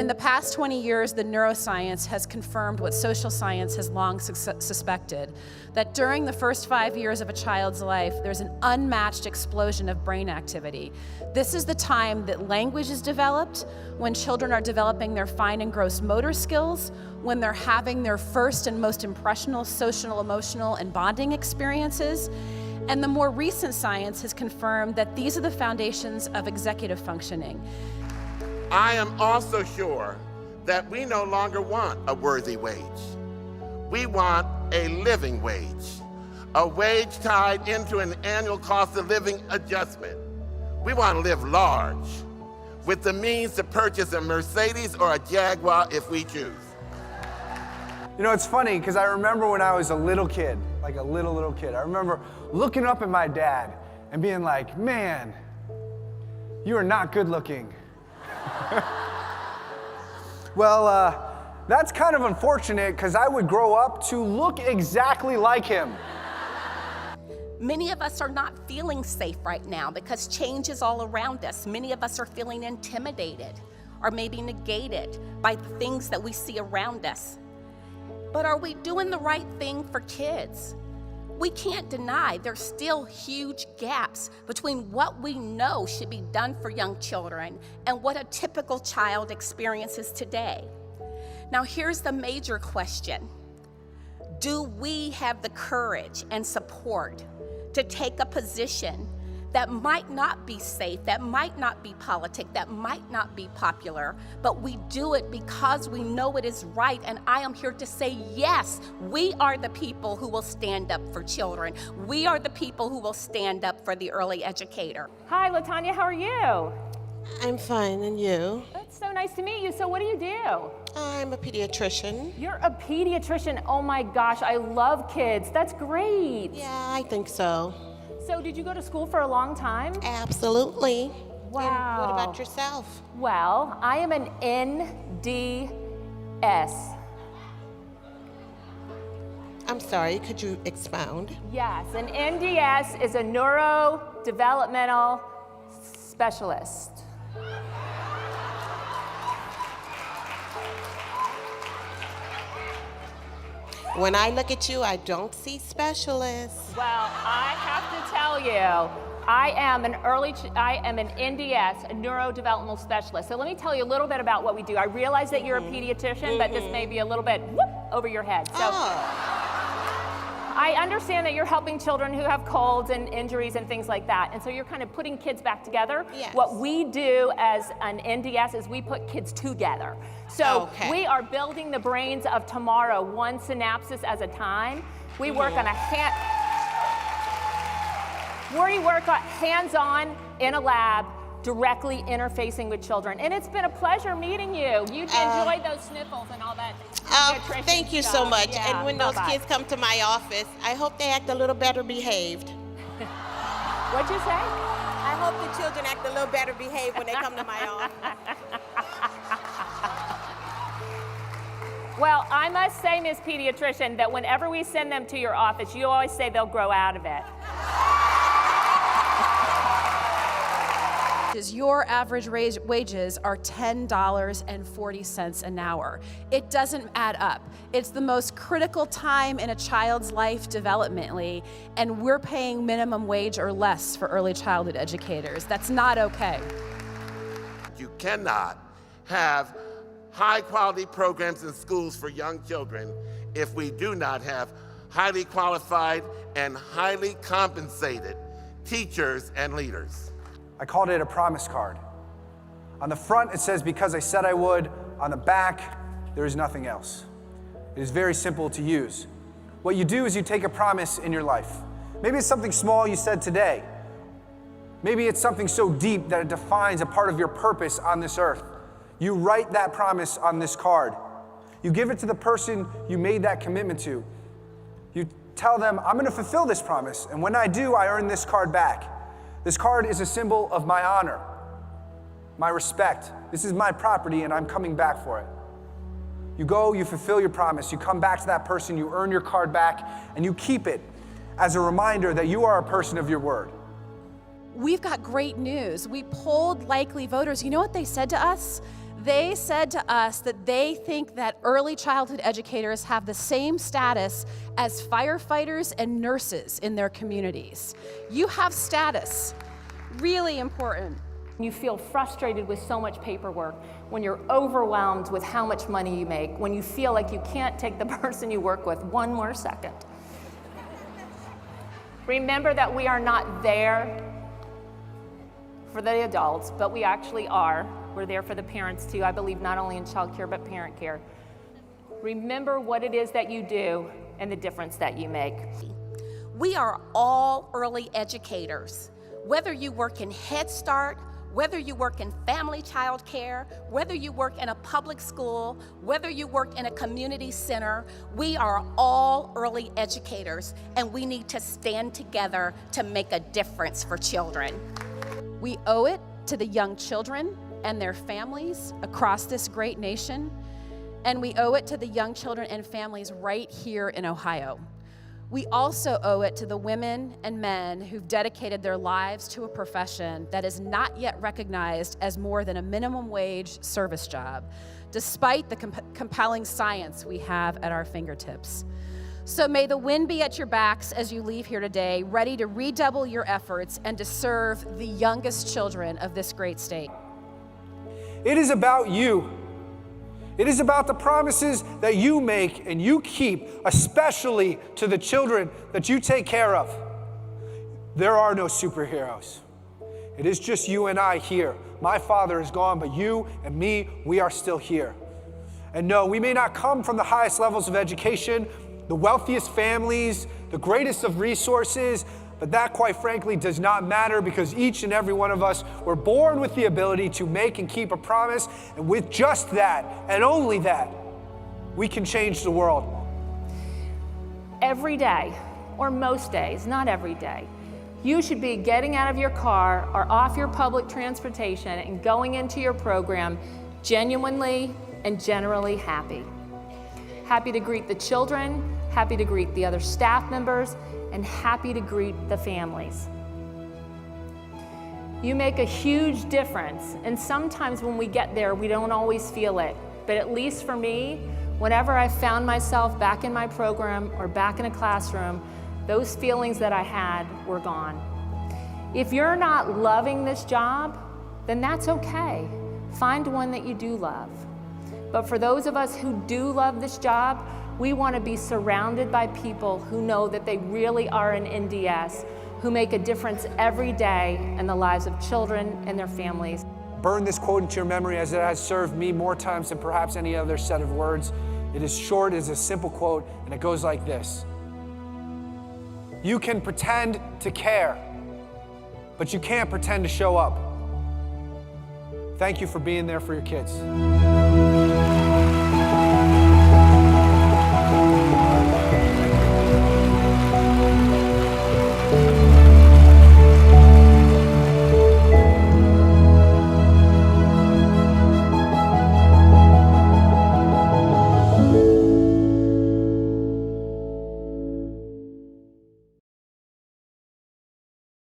in the past 20 years, the neuroscience has confirmed what social science has long suspected, that during the first 5 years of a child's life, there's an unmatched explosion of brain activity. This is the time that language is developed, when children are developing their fine and gross motor skills, when they're having their first and most impressional social, emotional, and bonding experiences. And the more recent science has confirmed that these are the foundations of executive functioning. I am also sure that we no longer want a worthy wage. We want a living wage, a wage tied into an annual cost of living adjustment. We want to live large, with the means to purchase a Mercedes or a Jaguar if we choose. You know, it's funny, because I remember when I was a little kid, like a little kid, I remember looking up at my dad and being like, man, you are not good looking. Well, that's kind of unfortunate, because I would grow up to look exactly like him. Many of us are not feeling safe right now because change is all around us. Many of us are feeling intimidated or maybe negated by the things that we see around us. But are we doing the right thing for kids? We can't deny there's still huge gaps between what we know should be done for young children and what a typical child experiences today. Now, here's the major question. Do we have the courage and support to take a position that might not be safe, that might not be politic, that might not be popular, but we do it because we know it is right? And I am here to say, yes, we are the people who will stand up for children. We are the people who will stand up for the early educator. Hi, LaTanya, how are you? I'm fine, and you? It's so nice to meet you. So what do you do? I'm a pediatrician. You're a pediatrician. Oh my gosh, I love kids. That's great. Yeah, I think so. So did you go to school for a long time? Absolutely. Wow. And what about yourself? Well, I am an NDS. I'm sorry, could you expound? Yes, an NDS is a neurodevelopmental specialist. When I look at you, I don't see specialists. Well, I have to tell you, I am an NDS, a neurodevelopmental specialist. So let me tell you a little bit about what we do. I realize that you're a pediatrician, but this may be a little bit over your head. So I understand that you're helping children who have colds and injuries and things like that. And so you're kind of putting kids back together. Yes. What we do as an NDS is we put kids together. So we are building the brains of tomorrow, one synapsis at a time. We work on hands-on in a lab, directly interfacing with children. And it's been a pleasure meeting you. You enjoy those sniffles and all that. Thank you so much. Yeah, and when those kids come to my office, I hope they act a little better behaved. What'd you say? I hope the children act a little better behaved when they come to my office. Well, I must say, Ms. Pediatrician, that whenever we send them to your office, you always say they'll grow out of it. Your average wages are $10.40 an hour. It doesn't add up. It's the most critical time in a child's life developmentally, and we're paying minimum wage or less for early childhood educators. That's not okay. You cannot have high-quality programs in schools for young children if we do not have highly qualified and highly compensated teachers and leaders. I called it a promise card. On the front, it says, because I said I would. On the back, there is nothing else. It is very simple to use. What you do is you take a promise in your life. Maybe it's something small you said today. Maybe it's something so deep that it defines a part of your purpose on this earth. You write that promise on this card. You give it to the person you made that commitment to. You tell them, I'm going to fulfill this promise, and when I do, I earn this card back. This card is a symbol of my honor, my respect. This is my property, and I'm coming back for it. You go, you fulfill your promise, you come back to that person, you earn your card back, and you keep it as a reminder that you are a person of your word. we've got great news. We polled likely voters. You know what they said to us? They said to us that they think that early childhood educators have the same status as firefighters and nurses in their communities. You have status. Really important. You feel frustrated with so much paperwork, when you're overwhelmed with how much money you make, when you feel like you can't take the person you work with one more second. Remember that we are not there for the adults, but we actually are. We're there for the parents too, I believe, not only in child care, but parent care. Remember what it is that you do and the difference that you make. We are all early educators. Whether you work in Head Start, whether you work in family child care, whether you work in a public school, whether you work in a community center, we are all early educators, and we need to stand together to make a difference for children. We owe it to the young children and their families across this great nation, and we owe it to the young children and families right here in Ohio. We also owe it to the women and men who've dedicated their lives to a profession that is not yet recognized as more than a minimum wage service job, despite the compelling science we have at our fingertips. So may the wind be at your backs as you leave here today, ready to redouble your efforts and to serve the youngest children of this great state. It is about you. It is about the promises that you make and you keep, especially to the children that you take care of. There are no superheroes. It is just you and I here. My father is gone, but you and me, we are still here. And no, we may not come from the highest levels of education, the wealthiest families, the greatest of resources, but that, quite frankly, does not matter, because each and every one of us were born with the ability to make and keep a promise, and with just that, and only that, we can change the world. Every day, or most days, not every day, you should be getting out of your car or off your public transportation and going into your program genuinely and generally happy. Happy to greet the children, happy to greet the other staff members, and happy to greet the families. You make a huge difference, and sometimes when we get there, we don't always feel it. But at least for me, whenever I found myself back in my program or back in a classroom, those feelings that I had were gone. If you're not loving this job, then that's okay. Find one that you do love. But for those of us who do love this job, we want to be surrounded by people who know that they really are an NDS, who make a difference every day in the lives of children and their families. Burn this quote into your memory, as it has served me more times than perhaps any other set of words. It is short, it is a simple quote, and it goes like this: you can pretend to care, but you can't pretend to show up. Thank you for being there for your kids.